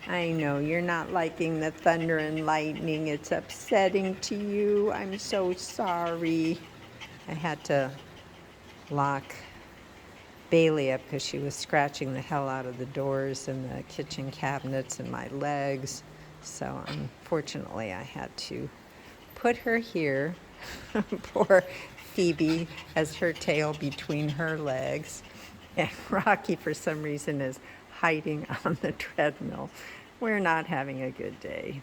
I know you're not liking the thunder and lightning. It's upsetting to you. I'm so sorry. I had to lock Bailey up because she was scratching the hell out of the doors and the kitchen cabinets and my legs. So unfortunately, I had to put her here. Poor Phoebe has her tail between her legs. And Rocky, for some reason, is hiding on the treadmill. We're not having a good day.